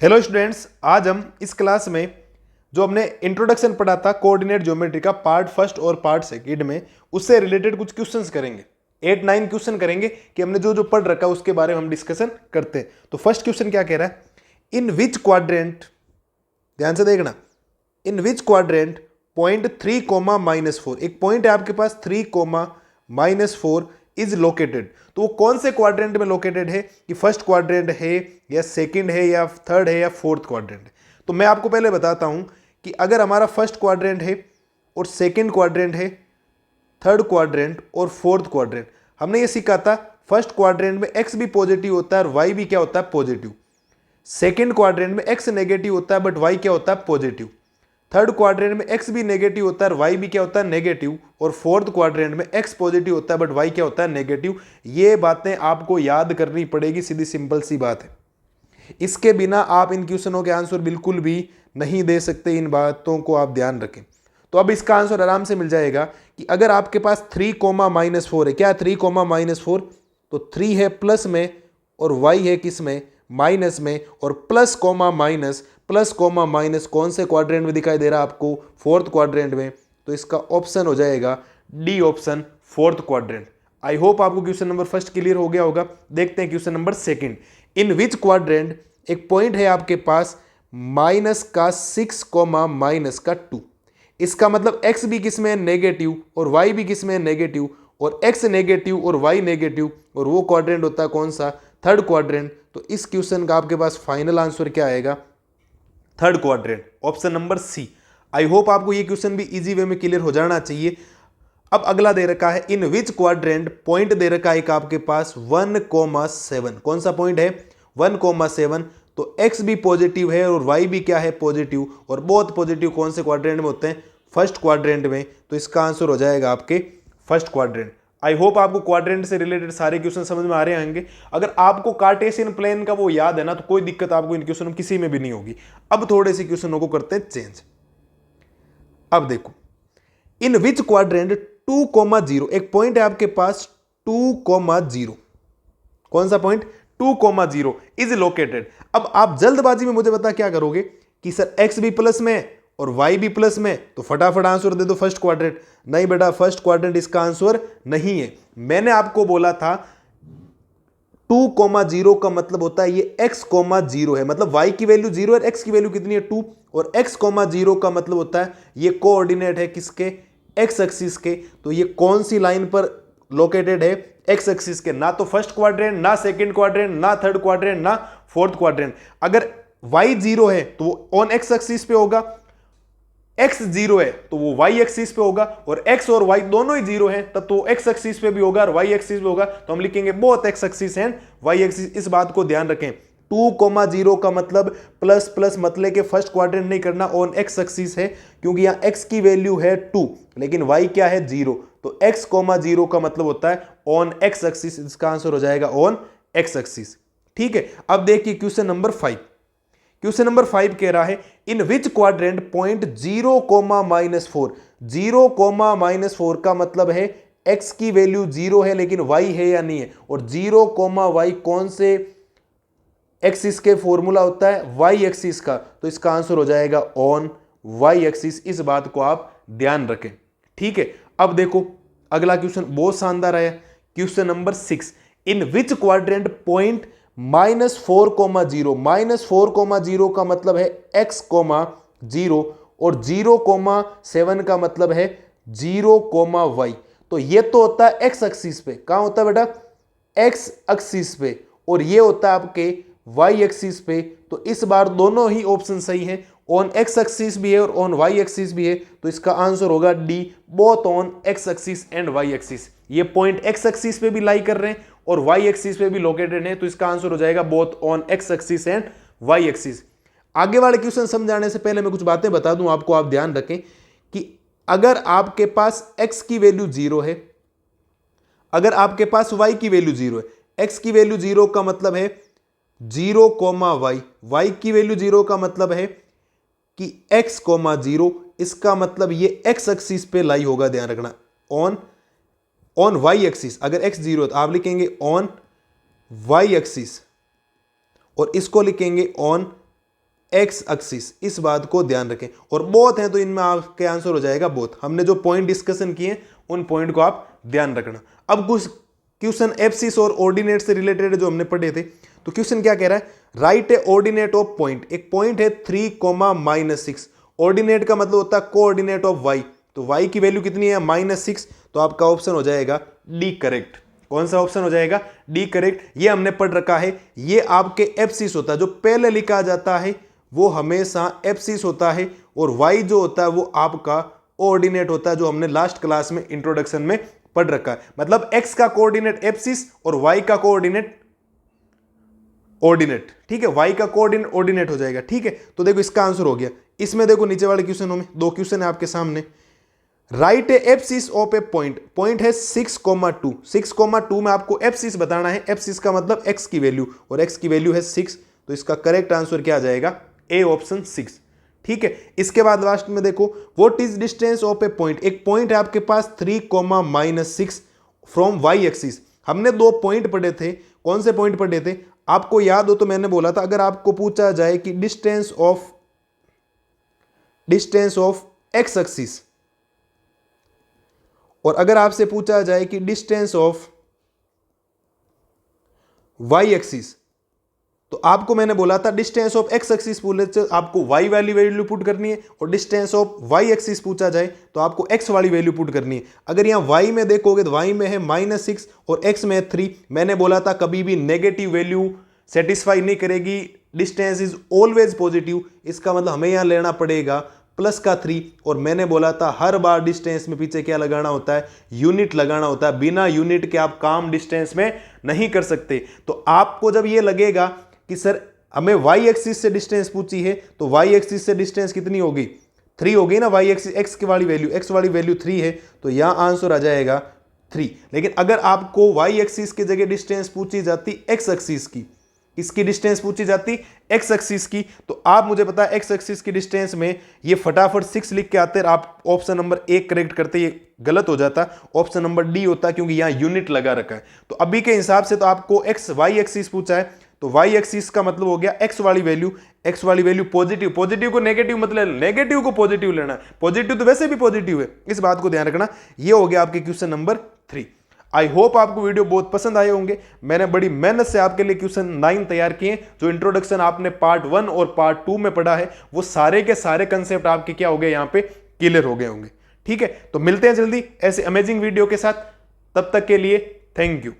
Hello students, आज हम इस क्लास में जो हमने इंट्रोडक्शन पढ़ा था कोऑर्डिनेट ज्योमेट्री का पार्ट फर्स्ट और पार्ट सेकंड में, उससे रिलेटेड कुछ क्वेश्चंस करेंगे। 8-9 क्वेश्चन करेंगे कि हमने जो जो पढ़ रखा है उसके बारे में हम डिस्कशन करते हैं। तो फर्स्ट क्वेश्चन क्या कह रहा है, इन विच क्वाड्रेंट, ध्यान से देखना, इन विच क्वाड्रेंट पॉइंट 3, -4, एक पॉइंट है आपके पास 3, -4 इज लोकेटेड। तो वो कौन से क्वाड्रेंट में लोकेटेड है, कि फर्स्ट क्वाड्रेंट है या सेकंड है या थर्ड है या फोर्थ क्वाड्रेंट है। तो मैं आपको पहले बताता हूं कि अगर हमारा फर्स्ट क्वाड्रेंट है और सेकंड क्वाड्रेंट है, थर्ड क्वाड्रेंट और फोर्थ क्वाड्रेंट, हमने ये सीखा था फर्स्ट क्वाड्रेंट में एक्स भी पॉजिटिव होता है और वाई भी क्या होता है, पॉजिटिव। सेकंड क्वाड्रेंट में एक्स नेगेटिव होता है बट वाई क्या होता है, पॉजिटिव। थर्ड क्वाड्रेंट में एक्स भी नेगेटिव होता है और वाई भी क्या होता है, नेगेटिव। और फोर्थ क्वाड्रेंट में एक्स पॉजिटिव होता है बट वाई क्या होता है, नेगेटिव। ये बातें आपको याद करनी पड़ेगी, सीधी सिंपल सी बात है। इसके बिना आप इन क्वेश्चनों के आंसर बिल्कुल भी नहीं दे सकते, इन बातों को आप ध्यान रखें। तो अब इसका आंसर आराम से मिल जाएगा कि अगर आपके पास 3, -4 है, क्या 3, -4, तो 3 है प्लस में और y है किस में, माइनस में, और plus comma minus, plus comma minus कौन से क्वाड्रेंट में दिखाई दे रहा है आपको, फोर्थ क्वाड्रेंट में। तो इसका ऑप्शन हो जाएगा डी ऑप्शन, फोर्थ क्वाड्रेंट। आई होप आपको क्वेश्चन नंबर फर्स्ट क्लियर हो गया होगा। देखते हैं क्वेश्चन नंबर सेकंड, इन विच क्वाड्रेंट, एक पॉइंट है आपके पास -6, -2। इसका मतलब x भी किस में है, नेगेटिव, और y भी किस में है, नेगेटिव, और x नेगेटिव और y नेगेटिव, और वो क्वाड्रेंट होता है कौन सा, थर्ड क्वाड्रेंट। तो इस क्वेश्चन का आपके पास फाइनल आंसर क्या आएगा, third quadrant, option number C. I hope आपको ये क्वेश्चन भी इजी वे में क्लियर हो जाना चाहिए। अब अगला दे रखा है, इन विच क्वाड्रेंट, पॉइंट दे रखा है एक आपके पास 1,7। कौन सा पॉइंट है, 1,7। तो x भी पॉजिटिव है और y भी क्या है, पॉजिटिव, और बहुत पॉजिटिव कौन से क्वाड्रेंट में होते हैं, फर्स्ट क्वाड्रेंट में। तो इसका आंसर हो जाएगा आपके फर्स्ट क्वाड्रेंट। आई होप आपको क्वाड्रेंट से रिलेटेड सारे क्वेश्चन समझ में आ रहे होंगे। अगर आपको कार्टेशियन प्लेन का वो याद है ना, तो कोई दिक्कत आपको इन क्वेश्चन में किसी में भी नहीं होगी। अब थोड़े से क्वेश्चनों को करते हैं चेंज। अब देखो, इन विच क्वाड्रेंट 2,0, एक पॉइंट है आपके पास 2,0। कौन सा पॉइंट, 2,0 इज लोकेटेड। अब आप जल्दबाजी में मुझे बता क्या करोगे कि सर x भी प्लस में और y भी प्लस में, तो फटाफट आंसर दे दो फर्स्ट क्वाड्रेंट। नहीं बेटा, फर्स्ट क्वाड्रेंट इसका आंसर नहीं है। मैंने आपको बोला था 2,0 का मतलब होता है ये x,0 है, मतलब y की वैल्यू 0 है, x की वैल्यू कितनी है, 2, और x,0 का मतलब होता है ये कोऑर्डिनेट है किसके, x एक्सिस के। तो ये कौन सी लाइन पर लोकेटेड है, x एक्सिस के। ना तो फर्स्ट क्वाड्रेंट, ना सेकंड क्वाड्रेंट, ना थर्ड क्वाड्रेंट, ना फोर्थ क्वाड्रेंट। अगर y 0 है तो वो ऑन x एक्सिस पे होगा, x 0 है तो वो y एक्सिस पे होगा, और x और y दोनों ही 0 हैं तब तो वो x एक्सिस पे भी होगा और y एक्सिस पे होगा। तो हम लिखेंगे both x axis and y axis. इस बात को ध्यान रखें, 2,0 का मतलब प्लस प्लस मतलब के फर्स्ट क्वाड्रेंट नहीं करना, ऑन x एक्सिस है, क्योंकि यहां x की वैल्यू है 2 लेकिन y क्या है, 0। तो x,0 का मतलब होता है ऑन x एक्सिस। इसका आंसर हो जाएगा ऑन x एक्सिस। ठीक है, अब देखिए क्वेश्चन नंबर 5। क्वेश्चन नंबर 5 कह रहा है, इन विच क्वाड्रेंट पॉइंट 0,-4, 0,-4 का मतलब है x की वैल्यू 0 है लेकिन y है या नहीं है, और 0,y कौन से एक्सिस के फॉर्मूला होता है, y एक्सिस का। तो इसका आंसर हो जाएगा ऑन y एक्सिस। इस बात को आप ध्यान रखें। ठीक है, अब देखो अगला क्वेश्चन बहुत शानदार है, क्वेश्चन नंबर 6। इन विच क्वाड्रेंट पॉइंट -4,0, -4,0 का मतलब है x,0, और 0,7 का मतलब है 0,y। तो ये तो होता है x एक्सिस पे, कहां होता है बेटा, x एक्सिस पे, और ये होता है आपके y एक्सिस पे। तो इस बार दोनों ही ऑप्शन सही है, ऑन x एक्सिस भी है और ऑन y एक्सिस भी है। तो इसका आंसर होगा D, both on x axis and y axis. ये पॉइंट x एक्सिस पे भी लाई कर रहे हैं और y एक्सिस पे भी लोकेटेड है। तो इसका आंसर हो जाएगा both on x axis and y axis. आगे वाले क्वेश्चन समझाने से पहले मैं कुछ बातें बता दूं आपको, आप ध्यान रखें कि अगर आपके पास x की वैल्यू 0 है, अगर आपके पास y की वैल्यू 0 है, x की वैल्यू 0 का मतलब है 0,y, y की वैल्यू 0 का मतलब है कि x,0, इसका मतलब ये x एक्सिस पे लाई होगा, ध्यान रखना, ऑन y एक्सिस। अगर x 0 तो आप लिखेंगे ऑन y एक्सिस, और इसको लिखेंगे ऑन एक्स एक्सिस, इस बात को ध्यान रखें। और बोथ हैं तो इनमें आपके आंसर हो जाएगा बोथ। हमने जो पॉइंट डिस्कशन किए उन पॉइंट को आप ध्यान रखना। अब कुछ क्वेश्चन एब्सिस और ऑर्डिनेट से रिलेटेड जो हमने पढ़े थे, तो क्वेश्चन क्या कह रहा है, right A ordinate of point. एक पॉइंट है 3,-6, ऑर्डिनेट का मतलब होता है कोऑर्डिनेट ऑफ वाई, तो वाई की वैल्यू कितनी है -6, तो आपका ऑप्शन हो जाएगा डी करेक्ट। कौन सा ऑप्शन हो जाएगा, डी करेक्ट। ये हमने पढ़ रखा है, ये आपके एब्सिस होता है, जो पहले लिखा जाता है वो हमेशा एब्सिस होता है, और वाई जो होता है वो आपका ऑर्डिनेट होता है, जो हमने लास्ट क्लास में इंट्रोडक्शन में पढ़ रखा है। मतलब एक्स का कोऑर्डिनेट एब्सिस और वाई का कोऑर्डिनेट ऑर्डिनेट, ठीक है, वाई का कोऑर्डिनेट ऑर्डिनेट हो जाएगा, ठीक है। तो देखो इसका आंसर हो गया। इसमें देखो नीचे वाले क्वेश्चनों में 2 क्वेश्चन है आपके सामने। Right A abscess of A point, point है 6,2, 6,2 में आपको एब्सिस बताना है। एब्सिस का मतलब एक्स की वैल्यू, और एक्स की वैल्यू है 6, तो इसका करेक्ट आंसर क्या आ जाएगा, ए ऑप्शन 6, ठीक है। इसके बाद लास्ट में देखो, what is distance of A point. एक पॉइंट है आपके पास 3,-6 फ्रॉम वाई एक्सिस। हमने 2 पॉइंट पढ़े थे, कौन से पॉइंट पढ़े थे आपको याद हो तो मैंने बोला था, अगर आपको पूछा जाए कि डिस्टेंस ऑफ एक्स एक्सिस, और अगर आपसे पूछा जाए कि डिस्टेंस ऑफ वाई एक्सिस, तो आपको मैंने बोला था डिस्टेंस ऑफ एक्स एक्सिस पूछे तो आपको वाई वाली वैल्यू पुट करनी है, और डिस्टेंस ऑफ वाई एक्सिस पूछा जाए तो आपको एक्स वाली वैल्यू पुट करनी है। अगर यहाँ वाई में देखोगे तो वाई में है -6 और एक्स में है 3। मैंने बोला था कभी भी नेगेटिव वैल्यू सेटिस्फाई नहीं करेगी, डिस्टेंस इज ऑलवेज पॉजिटिव। इसका मतलब हमें यहाँ लेना पड़ेगा प्लस का 3, और मैंने बोला था हर बार डिस्टेंस में पीछे क्या लगाना होता है, यूनिट लगाना होता है। बिना यूनिट के आप काम डिस्टेंस में नहीं कर सकते। तो आपको जब ये लगेगा कि सर हमें वाई एक्सिस से डिस्टेंस पूछी है, तो वाई एक्सिस से डिस्टेंस कितनी होगी, 3 होगी ना। वाई एक्सिस एक्स की वाली वैल्यू, एक्स वाली वैल्यू 3 है, तो यहां आंसर आ जाएगा 3। लेकिन अगर आपको वाई एक्सिस की जगह डिस्टेंस पूछी जाती एक्स एक्सिस की, इसकी डिस्टेंस पूछी जाती एक्स एक्सिस की, तो आप मुझे पता है एक्स एक्सिस की डिस्टेंस में ये फटाफट 6 लिख के आते हैं, आप ऑप्शन नंबर 1 करेक्ट करते, ये गलत हो जाता, ऑप्शन नंबर डी होता, क्योंकि यहां यूनिट लगा रखा है। तो अभी के हिसाब से तो आपको एक्स वाई एक्सिस पूछा है, तो वाई एक्सिस का मतलब हो गया एक्स वाली वैल्यू, एक्स वाली वैल्यू पॉजिटिव, पॉजिटिव को नेगेटिव मतलब नेगेटिव को पॉजिटिव लेना, पॉजिटिव तो वैसे भी पॉजिटिव है, इस बात को ध्यान रखना। ये हो गया आपके क्वेश्चन नंबर 3। आई होप आपको वीडियो बहुत पसंद आए होंगे। मैंने बड़ी मेहनत से आपके लिए क्वेश्चन 9 तैयार किए। जो इंट्रोडक्शन आपने पार्ट 1 और पार्ट 2 में पढ़ा है, वो सारे के सारे कंसेप्ट आपके क्या हो गए, यहाँ पे क्लियर हो गए होंगे, ठीक है। तो मिलते हैं जल्दी ऐसे अमेजिंग वीडियो के साथ, तब तक के लिए थैंक यू।